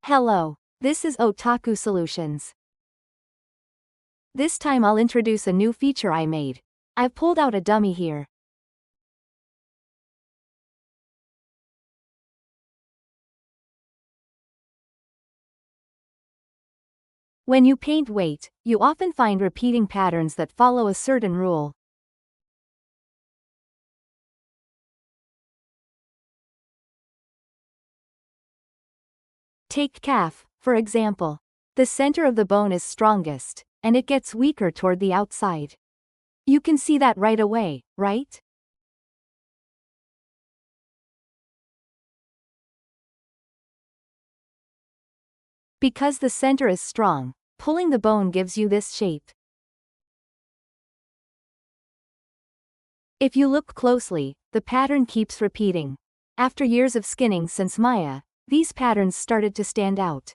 Hello, this is Otaku Solutions. This time I'll introduce a new feature I made. I've pulled out a dummy here. When you paint weight, you often find repeating patterns that follow a certain rule. Take calf, for example. The center of the bone is strongest, and it gets weaker toward the outside. You can see that right away, right? Because the center is strong, pulling the bone gives you this shape. If you look closely, the pattern keeps repeating. After years of skinning since Maya, these patterns started to stand out.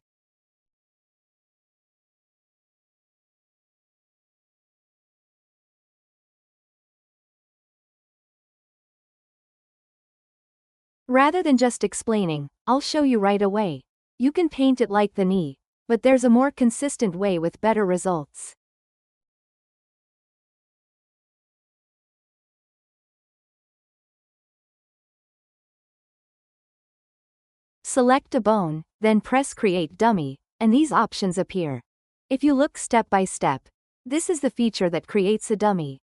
Rather than just explaining, I'll show you right away. You can paint it like the knee, but there's a more consistent way with better results. Select a bone, then press Create Dummy, and these options appear. If you look step by step, this is the feature that creates a dummy.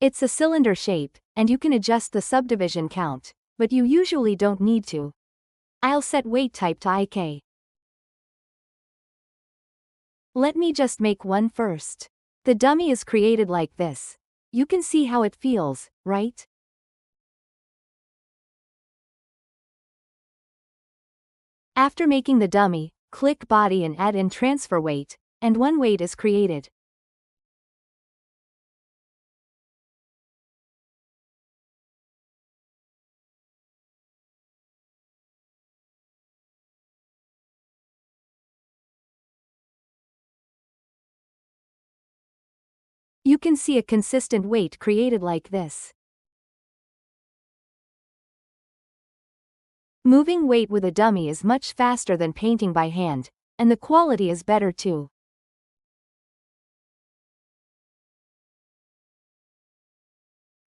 It's a cylinder shape, and you can adjust the subdivision count, but you usually don't need to. I'll set weight type to IK. Let me just make one first. The dummy is created like this. You can see how it feels, right? After making the dummy, click Body and add in Transfer Weight, and one weight is created. You can see a consistent weight created like this. Moving weight with a dummy is much faster than painting by hand, and the quality is better too.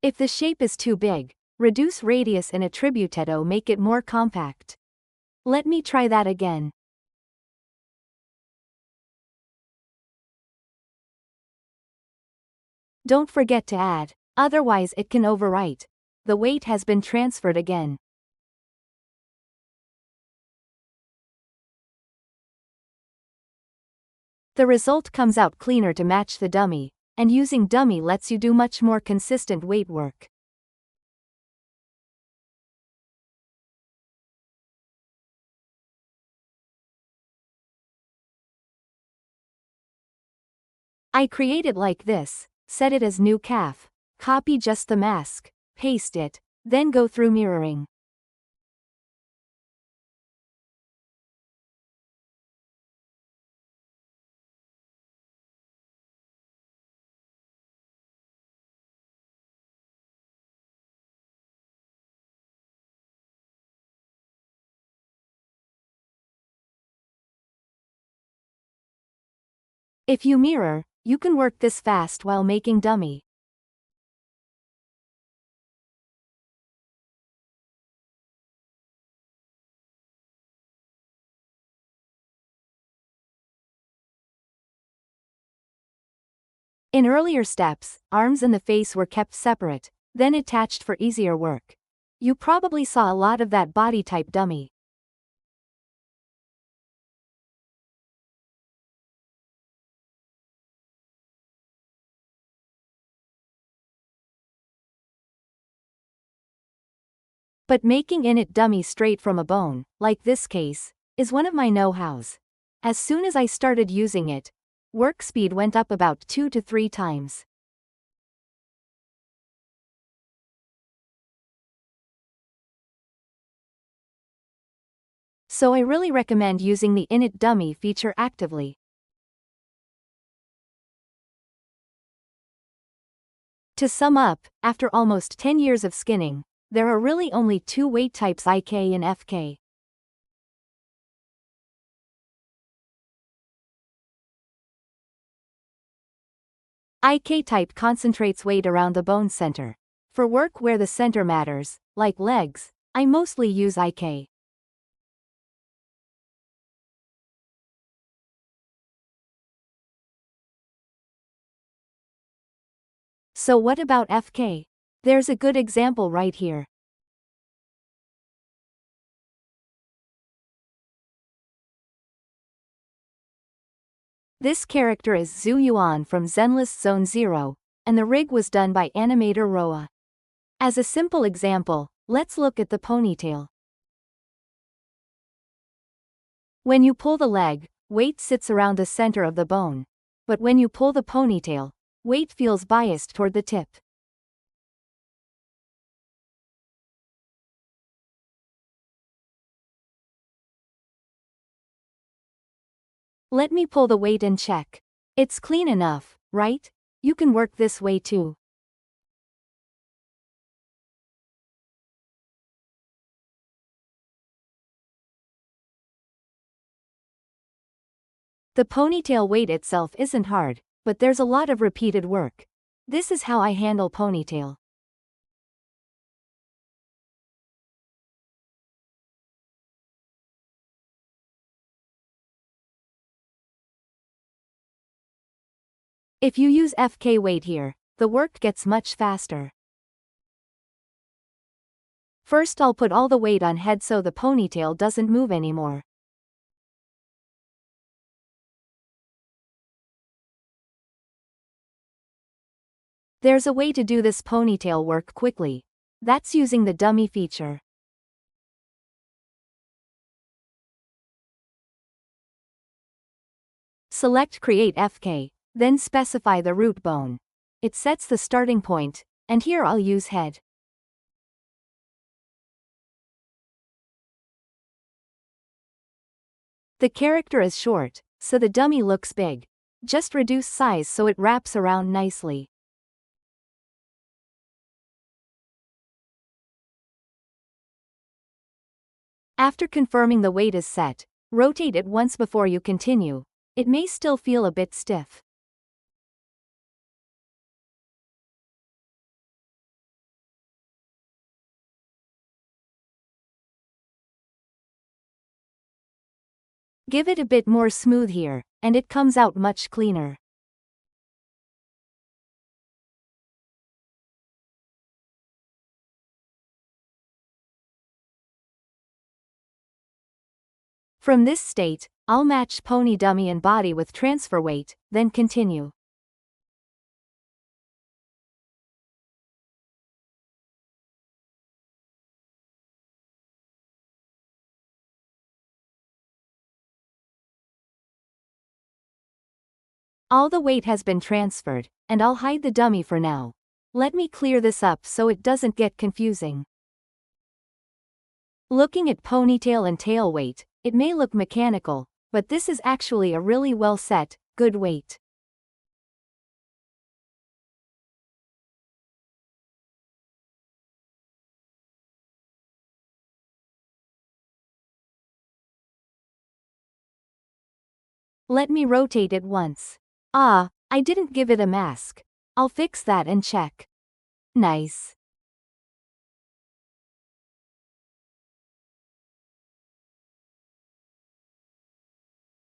If the shape is too big, reduce radius and attribute to make it more compact. Let me try that again. Don't forget to add, otherwise it can overwrite. The weight has been transferred again. The result comes out cleaner to match the dummy, and using dummy lets you do much more consistent weight work. I create it like this, set it as new calf, copy just the mask, paste it, then go through mirroring. If you mirror, you can work this fast while making dummy. In earlier steps, arms and the face were kept separate, then attached for easier work. You probably saw a lot of that body type dummy. But making Init Dummy straight from a bone, like this case, is one of my know-hows. As soon as I started using it, work speed went up about 2 to 3 times. So I really recommend using the Init Dummy feature actively. To sum up, after almost 10 years of skinning, there are really only two weight types, IK and FK. IK type concentrates weight around the bone center. For work where the center matters, like legs, I mostly use IK. So what about FK? There's a good example right here. This character is Yuan from Zenless Zone 0, and the rig was done by animator Roa. As a simple example, let's look at the ponytail. When you pull the leg, weight sits around the center of the bone. But when you pull the ponytail, weight feels biased toward the tip. Let me pull the weight and check. It's clean enough, right? You can work this way too. The ponytail weight itself isn't hard, but there's a lot of repeated work. This is how I handle ponytail. If you use FK weight here, the work gets much faster. First I'll put all the weight on head so the ponytail doesn't move anymore. There's a way to do this ponytail work quickly. That's using the dummy feature. Select Create FK, then specify the root bone. It sets the starting point, and here I'll use head. The character is short, so the dummy looks big. Just reduce size so it wraps around nicely. After confirming the weight is set, rotate it once before you continue. It may still feel a bit stiff. Give it a bit more smooth here, and it comes out much cleaner. From this state, I'll match pony dummy and body with transfer weight, then continue. All the weight has been transferred, and I'll hide the dummy for now. Let me clear this up so it doesn't get confusing. Looking at ponytail and tail weight, it may look mechanical, but this is actually a really well set, good weight. Let me rotate it once. Ah, I didn't give it a mask. I'll fix that and check. Nice.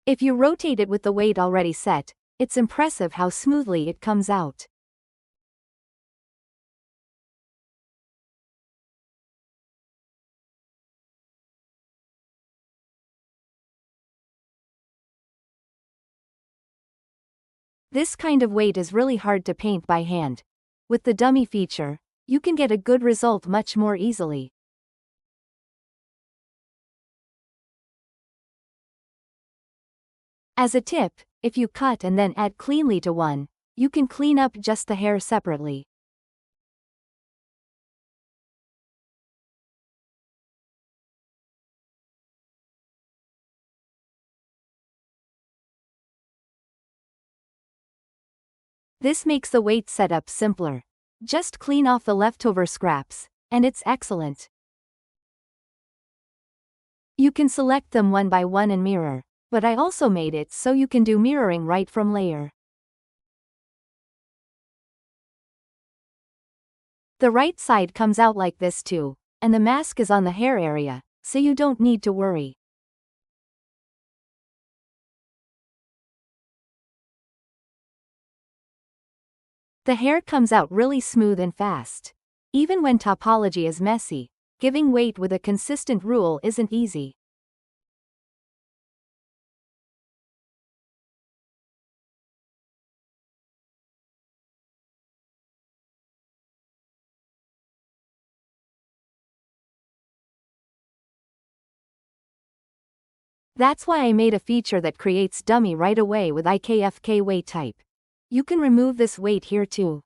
If you rotate it with the weight already set, it's impressive how smoothly it comes out. This kind of weight is really hard to paint by hand. With the dummy feature, you can get a good result much more easily. As a tip, if you cut and then add cleanly to one, you can clean up just the hair separately. This makes the weight setup simpler. Just clean off the leftover scraps, and it's excellent. You can select them one by one and mirror, but I also made it so you can do mirroring right from layer. The right side comes out like this too, and the mask is on the hair area, so you don't need to worry. The hair comes out really smooth and fast. Even when topology is messy, giving weight with a consistent rule isn't easy. That's why I made a feature that creates dummy right away with IKFK weight type. You can remove this weight here too.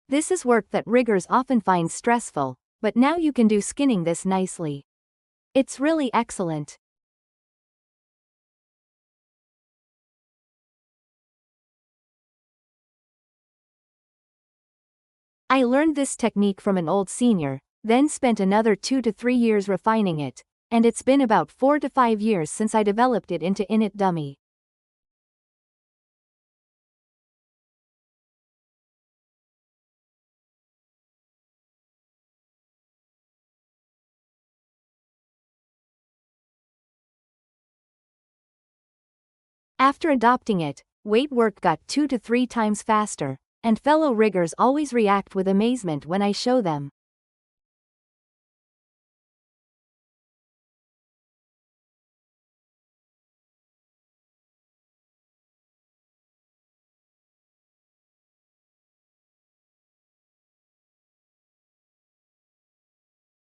This is work that riggers often find stressful, but now you can do skinning this nicely. It's really excellent. I learned this technique from an old senior, then spent another 2 to 3 years refining it, and it's been about 4 to 5 years since I developed it into Init Dummy. After adopting it, weight work got 2 to 3 times faster, and fellow riggers always react with amazement when I show them.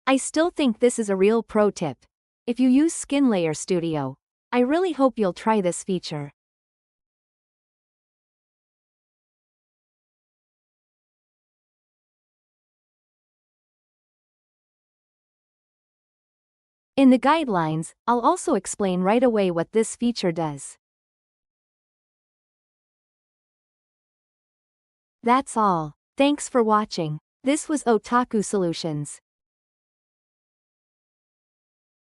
I still think this is a real pro tip. If you use SkinLayer Studio, I really hope you'll try this feature. In the guidelines, I'll also explain right away what this feature does. That's all. Thanks for watching. This was Otaku Solutions.